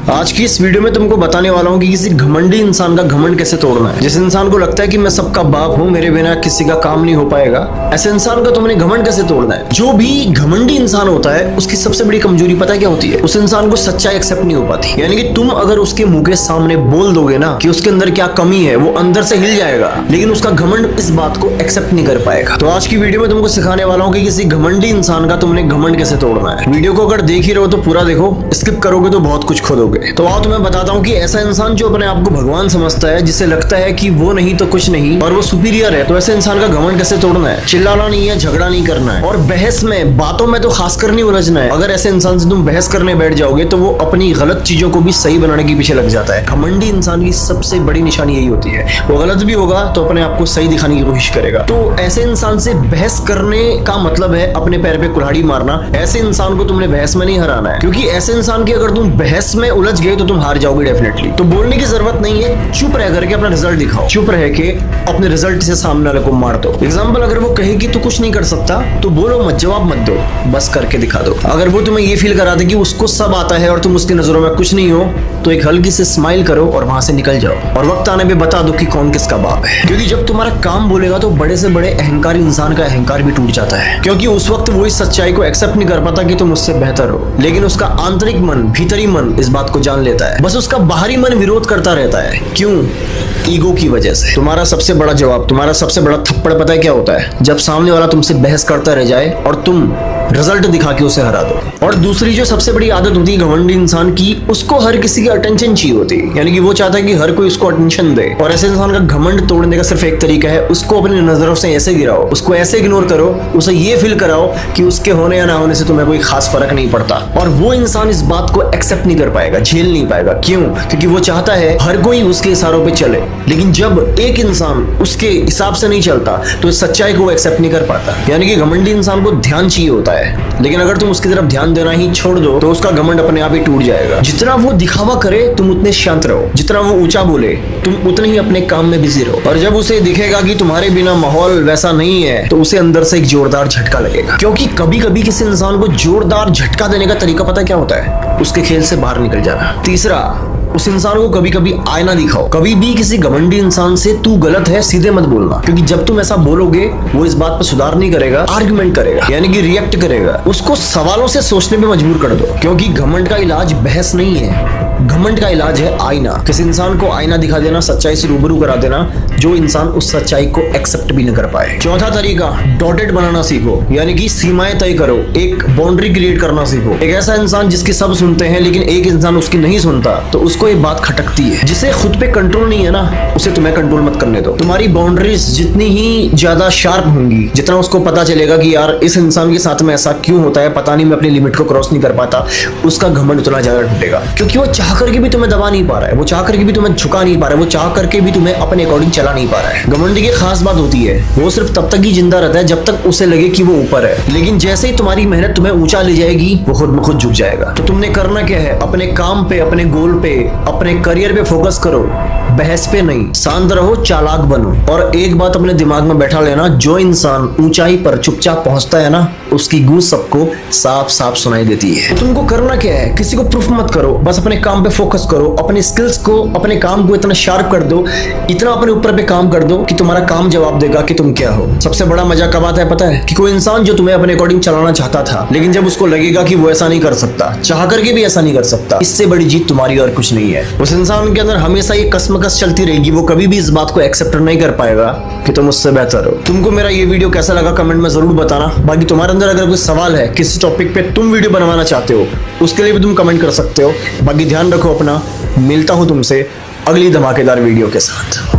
आज की इस वीडियो में तुमको बताने वाला हूँ कि किसी घमंडी इंसान का घमंड कैसे तोड़ना है। जिस इंसान को लगता है कि मैं सबका बाप हूँ, मेरे बिना किसी का काम नहीं हो पाएगा, ऐसे इंसान का तुमने घमंड कैसे तोड़ना है। जो भी घमंडी इंसान होता है उसकी सबसे बड़ी कमजोरी पता है क्या होती है? उस इंसान को सच्चाई एक्सेप्ट नहीं हो पाती। यानी कि तुम अगर उसके मुंह के सामने बोल दोगे ना कि उसके अंदर क्या कमी है, वो अंदर से हिल जाएगा, लेकिन उसका घमंड इस बात को एक्सेप्ट नहीं कर पाएगा। तो आज की वीडियो में तुमको सिखाने वाला हूँ कि किसी घमंडी इंसान का तुमने घमंड कैसे तोड़ना है। वीडियो को अगर देख ही रहो तो पूरा देखो, स्किप करोगे तो बहुत कुछ खोदोगे। तो आओ तुम्हें बताता हूँ कि ऐसा इंसान जो अपने आप को भगवान समझता है, जिसे लगता है कि वो नहीं तो कुछ नहीं और वो सुपीरियर है, तो ऐसे इंसान का घमंड कैसे तोड़ना है। चिल्लाना नहीं है, झगड़ा नहीं करना है, और बहस में, बातों में तो खासकर नहीं उलझना है। अगर ऐसे इंसान से तुम बहस करने बैठ जाओगे तो वो अपनी गलत चीजों को भी सही बनाने के पीछे लग जाता है। घमंडी इंसान की सबसे बड़ी निशानी यही होती है, वो गलत भी होगा तो अपने आप को सही दिखाने की कोशिश करेगा। तो ऐसे इंसान से बहस करने का मतलब है अपने पैर पे कुल्हाड़ी मारना। ऐसे इंसान को तुमने बहस में नहीं हराना है, क्योंकि ऐसे इंसान की अगर तुम बहस में उलझ गए तो तुम हार जाओगे डेफिनेटली। तो बोलने की जरूरत नहीं है, चुप रह करके अपना रिजल्ट दिखाओ, चुप रह के अपने रिजल्ट से सामने वाले को मार दो। एग्जाम्पल, अगर वो कहे कि तू कुछ नहीं कर सकता तो बोलो मत, जवाब मत दो, बस करके दिखा दो। अगर वो तुम्हें ये फील करा दे कि उसको सब आता है और तुम उसकी नजरों में कुछ नहीं हो, तो एक हल्की से स्माइल करो और वहां से निकल जाओ, और वक्त आने पे बता दो कि कौन किसका बाप है। क्योंकि जब तुम्हारा काम बोलेगा तो बड़े से बड़े अहंकारी इंसान का अहंकार भी टूट जाता है, क्योंकि उस वक्त वो इस सच्चाई को एक्सेप्ट नहीं कर पाता कि तुम उससे बेहतर हो। लेकिन उसका आंतरिक मन, भीतरी मन इस बात को जान लेता है, बस उसका बाहरी मन विरोध करता रहता है। क्यों? ईगो की वजह से। तुम्हारा सबसे बड़ा जवाब, तुम्हारा सबसे बड़ा थप्पड़ पता है क्या होता है? जब सामने वाला तुमसे बहस करता रह जाए और तुम रिजल्ट दिखा के उसे हरा दो। और दूसरी जो सबसे बड़ी आदत होती है घमंडी इंसान की, उसको हर किसी की अटेंशन चाहिए होती है। यानी कि वो चाहता है कि हर कोई उसको अटेंशन दे। और ऐसे इंसान का घमंड तोड़ने का सिर्फ एक तरीका है, उसको अपनी नजरों से ऐसे गिराओ, उसको ऐसे इग्नोर करो, उसे ये फील कराओ कि उसके होने या ना होने से तुम्हें कोई खास फर्क नहीं पड़ता। और वो इंसान इस बात को एक्सेप्ट नहीं कर पाएगा, झेल नहीं पाएगा। क्यों? क्योंकि वो चाहता है हर कोई उसके इशारों पे चले। लेकिन जब एक इंसान उसके हिसाब से नहीं चलता तो इस सच्चाई को वो एक्सेप्ट नहीं कर पाता। यानी कि घमंडी इंसान को ध्यान चाहिए होता है, लेकिन अगर तुम उसकी तरफ ध्यान देना ही छोड़ दो तो उसका घमंड अपने आप ही टूट जाएगा। जितना वो दिखावा करे तुम उतने शांत रहो, जितना वो ऊंचा बोले तुम उतने ही अपने काम में बिजी रहो। और जब उसे दिखेगा कि तुम्हारे बिना माहौल वैसा नहीं है तो उसे अंदर से एक जोरदार झटका लगेगा। क्योंकि कभी कभी किसी इंसान को जोरदार झटका देने का तरीका पता क्या होता है? उसके खेल से बाहर निकल जाना। तीसरा, उस इंसान को कभी कभी आईना दिखाओ। कभी भी किसी घमंडी इंसान से तू गलत है सीधे मत बोलना, क्योंकि जब तुम ऐसा बोलोगे वो इस बात पर सुधार नहीं करेगा, आर्गुमेंट करेगा, यानी कि रिएक्ट करेगा। उसको सवालों से सोचने पे मजबूर कर दो, क्योंकि घमंड का इलाज बहस नहीं है, घमंड का इलाज है आईना। किसी इंसान को आईना दिखा देना, सच्चाई से रूबरू करा देना, जो इंसान उस सच्चाई को एक्सेप्ट भी न कर पाए। चौथा तरीका, डॉटेड बनाना सीखो, यानी कि सीमाएं तय करो, एक बाउंड्री क्रिएट करना सीखो। एक ऐसा इंसान जिसकी सब सुनते हैं लेकिन एक इंसान उसकी नहीं सुनता, तो उसको एक बात खटकती है। जिसे खुद पे कंट्रोल नहीं है ना, उसे तुम्हें कंट्रोल मत करने दो। तुम्हारी बाउंड्रीज जितनी ही ज्यादा शार्प होंगी, जितना उसको पता चलेगा कि यार इस इंसान के साथ में ऐसा क्यों होता है, पता नहीं मैं अपनी लिमिट को क्रॉस नहीं कर पाता, उसका घमंड उतना ज्यादा टूटेगा। क्योंकि वो चाह करके भी तुम्हें दबा नहीं पा रहा है, वो चाह करके भी तुम्हें झुका नहीं पा रहा है, वो चाह करके भी तुम्हें अपने अकॉर्डिंग चला नहीं पा रहा है। घमंड की खास बात होती है, वो सिर्फ तब तक ही जिंदा रहता है जब तक उसे लगे कि वो ऊपर है। लेकिन जैसे ही तुम्हारी मेहनत तुम्हें ऊंचा ले जाएगी, वो खुद में खुद झुक जाएगा। तो तुमने करना क्या है? अपने काम पे, अपने गोल पे, अपने करियर पे फोकस करो, बहस पे नहीं। शांत रहो, चालाक बनो। और एक बात अपने दिमाग में बैठा लेना, जो इंसान ऊंचाई पर चुपचाप पहुंचता है ना, उसकी गूंज सबको साफ साफ सुनाई देती है। तो तुमको करना क्या है? किसी को प्रूफ मत करो, बस अपने काम पे फोकस करो, अपने स्किल्स को, अपने काम को इतना शार्प कर दो, इतना अपने ऊपर पे काम कर दो कि तुम्हारा काम जवाब देगा कि तुम क्या हो। सबसे बड़ा मजा कब आता है पता है? कि कोई इंसान जो तुम्हें अपने अकॉर्डिंग चलाना चाहता था, लेकिन जब उसको लगेगा कि वो ऐसा नहीं कर सकता, चाह करके भी ऐसा नहीं कर सकता, इससे बड़ी जीत तुम्हारी और कुछ नहीं है। उस इंसान के अंदर हमेशा ये कसमकस चलती रहेगी, वो कभी भी इस बात को एक्सेप्ट नहीं कर पाएगा कि तुम उससे बेहतर हो। तुमको मेरा ये वीडियो कैसा लगा कमेंट में जरूर बताना। बाकी तुम्हारे अंदर अगर कोई सवाल है, किसी टॉपिक पे तुम वीडियो बनवाना चाहते हो, उसके लिए भी तुम कमेंट कर सकते हो। बाकी ध्यान रखो अपना, मिलता हूं तुमसे अगली धमाकेदार वीडियो के साथ।